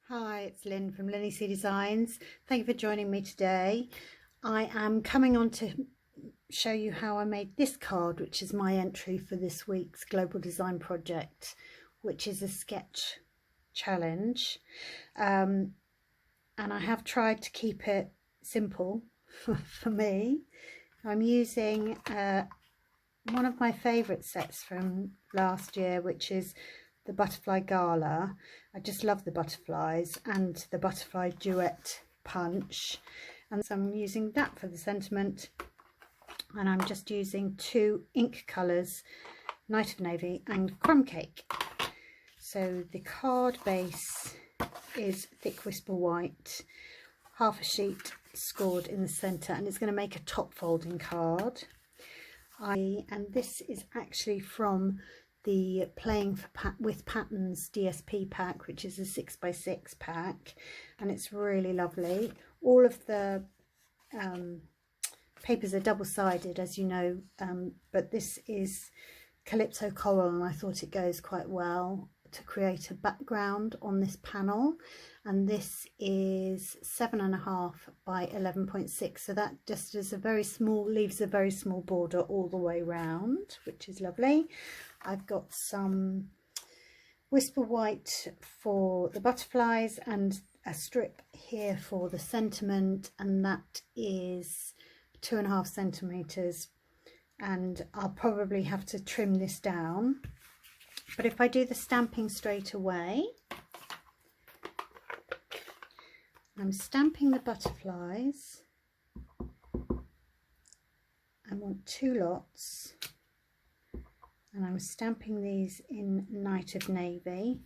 Hi, it's Lynn from LynnieCDesigns. Thank you for joining me today. I am coming on to show you how I made this card, which is my entry for this week's Global Design Project, which is a sketch challenge. And I have tried to keep it simple for me. I'm using one of my favourite sets from last year, which is the Butterfly Gala. I just love the butterflies and the butterfly duet punch, and so I'm using that for the sentiment, and I'm just using two ink colours, Night of Navy and Crumb Cake. So the card base is thick whisper white, half a sheet scored in the centre, and it's going to make a top folding card. And this is actually from the Playing with Patterns DSP pack, which is a 6x6 pack, and it's really lovely. All of the papers are double-sided, as you know, but this is Calypso Coral, and I thought it goes quite well to create a background on this panel. And this is 7.5 by 11.6, so that just is a very small, leaves a very small border all the way round, which is lovely. I've got some whisper white for the butterflies and a strip here for the sentiment, and that is 2.5 centimeters, and I'll probably have to trim this down. But if I do the stamping straight away, I'm stamping the butterflies. I want 2 lots, and I'm stamping these in Night of Navy.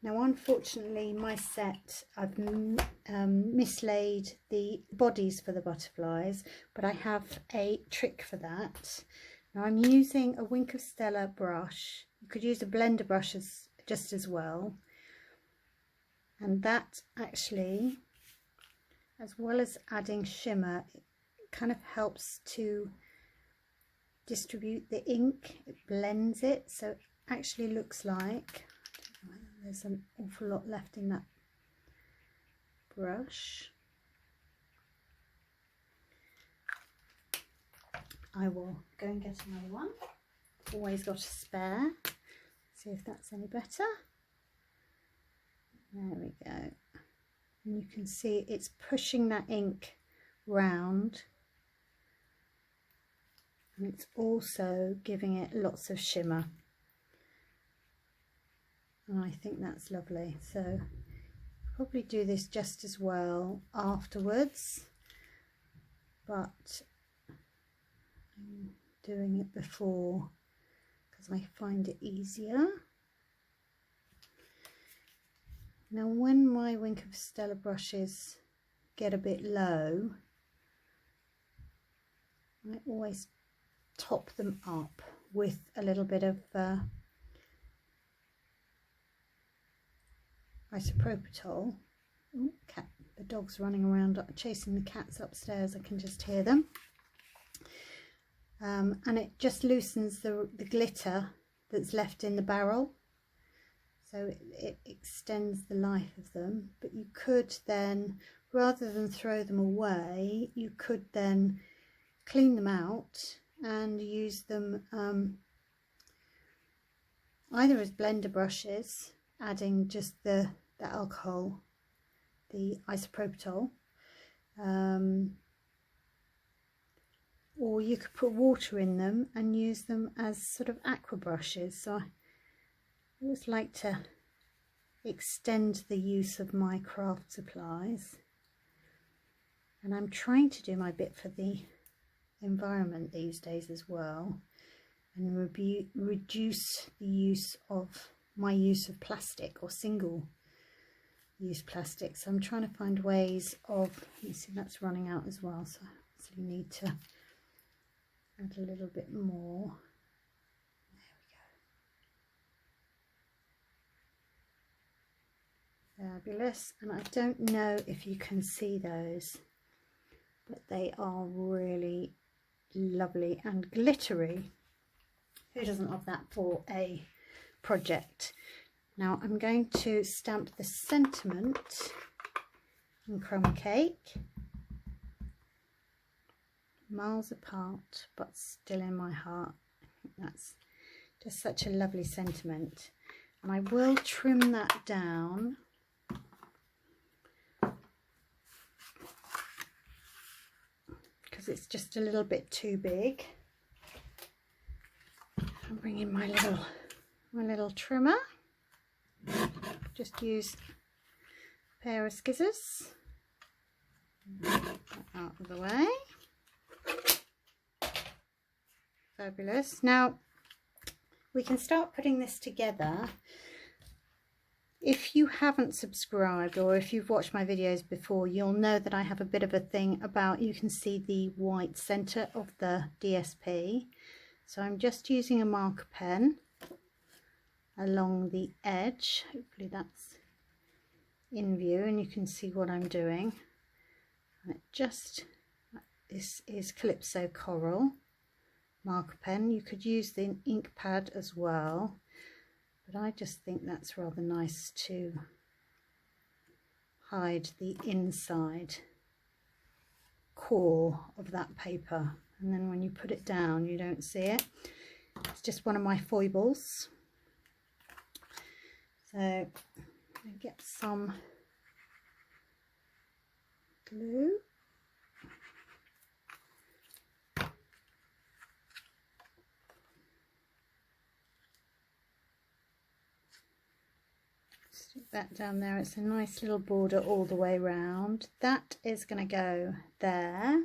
Now, unfortunately, my set, I've mislaid the bodies for the butterflies, but I have a trick for that. Now, I'm using a Wink of Stella brush. You could use a blender brush just as well. And that actually, as well as adding shimmer, it kind of helps to distribute the ink. It blends it, so it actually looks like, there's an awful lot left in that brush. I will go and get another one. Always got a spare. See if that's any better. There we go. And you can see it's pushing that ink round, and it's also giving it lots of shimmer. And I think that's lovely. So I'll probably do this just as well afterwards, but I'm doing it before because I find it easier. Now, when my Wink of Stella brushes get a bit low, I always top them up with a little bit of isopropyl. Oh, cat! The dog's running around chasing the cats upstairs. I can just hear them. And it just loosens the glitter that's left in the barrel, so it extends the life of them. But you could then, rather than throw them away, you could then clean them out and use them either as blender brushes, adding just the alcohol, the isopropyl, or you could put water in them and use them as sort of aqua brushes. So I always like to extend the use of my craft supplies, and I'm trying to do my bit for the environment these days as well, and reduce the use of my use of plastic or single use plastic. So I'm trying to find ways of, you see that's running out as well, so I actually need to add a little bit more. There we go. Fabulous. And I don't know if you can see those, but they are really lovely and glittery. Who doesn't love that for a project? Now I'm going to stamp the sentiment in Chroma Cake. Miles apart but still in my heart. I think that's just such a lovely sentiment, and I will trim that down because it's just a little bit too big. I'll bring in my little trimmer. Just use a pair of scissors. Get that out of the way. Fabulous. Now we can start putting this together. If you haven't subscribed, or if you've watched my videos before, you'll know that I have a bit of a thing about, you can see the white center of the DSP. So I'm just using a marker pen along the edge. Hopefully that's in view and you can see what I'm doing. And it just, this is Calypso Coral marker pen. You could use the ink pad as well, but I just think that's rather nice to hide the inside core of that paper, and then when you put it down you don't see it. It's just one of my foibles. So I'm going to get some glue. Stick that down there. It's a nice little border all the way round. That is going to go there.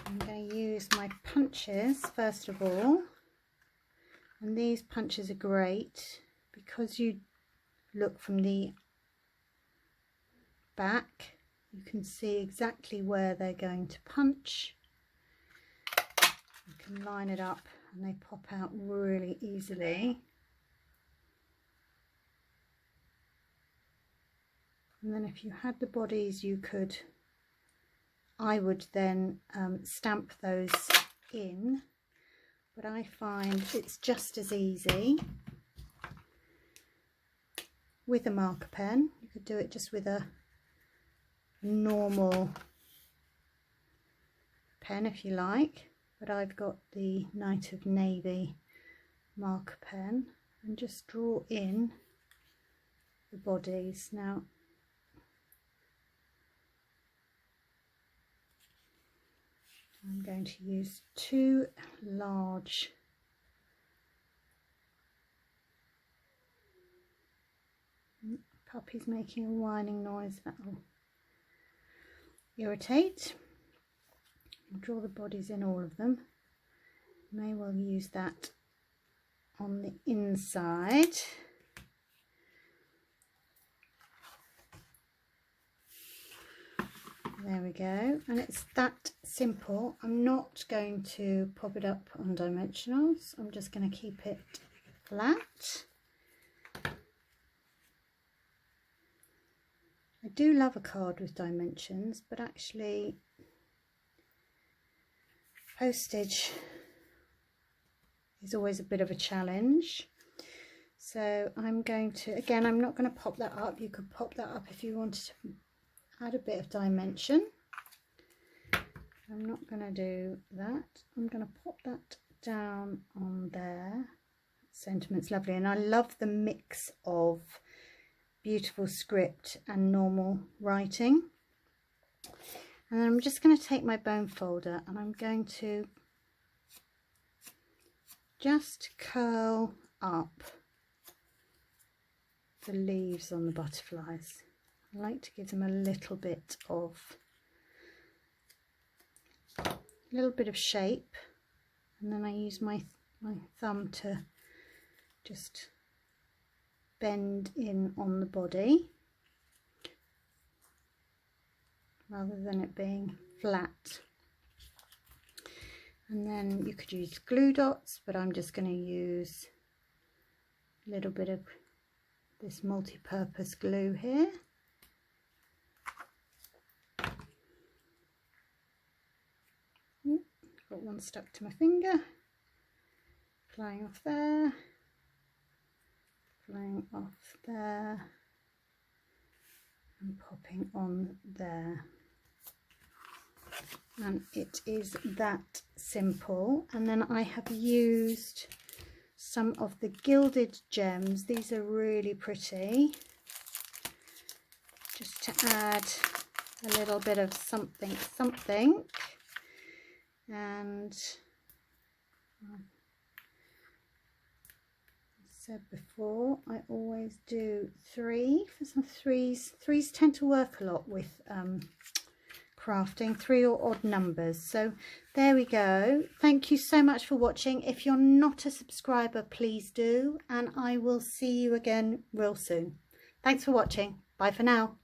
I'm going to use my punches first of all, and these punches are great because you look from the back, you can see exactly where they're going to punch. You can line it up and they pop out really easily. And then if you had the bodies, you could, I would then stamp those in, but I find it's just as easy with a marker pen. You could do it just with a normal pen if you like, but I've got the Night of Navy marker pen, and just draw in the bodies. Now I'm going to use two large puppy's making a whining noise, that will irritate. I'll draw the bodies in, all of them. May well use that on the inside. There we go, and it's that simple. I'm not going to pop it up on dimensionals, I'm just going to keep it flat. I do love a card with dimensions, but actually postage is always a bit of a challenge. So I'm going to, again, I'm not going to pop that up. You could pop that up if you wanted to add a bit of dimension. I'm not going to do that. I'm going to pop that down on there. Sentiment's lovely, and I love the mix of beautiful script and normal writing. And then I'm just going to take my bone folder and I'm going to just curl up the leaves on the butterflies. I like to give them a little bit of shape, and then I use my thumb to just bend in on the body rather than it being flat. And then you could use glue dots, but I'm just going to use a little bit of this multi-purpose glue here. got one stuck to my finger, flying off there, flying off there, and popping on there. And it is that simple. And then I have used some of the gilded gems. These are really pretty, just to add a little bit of something. And I said before, I always do 3 for some threes. Threes tend to work a lot with crafting, 3 or odd numbers. So there we go. Thank you so much for watching. If you're not a subscriber, please do, and I will see you again real soon. Thanks for watching. Bye for now.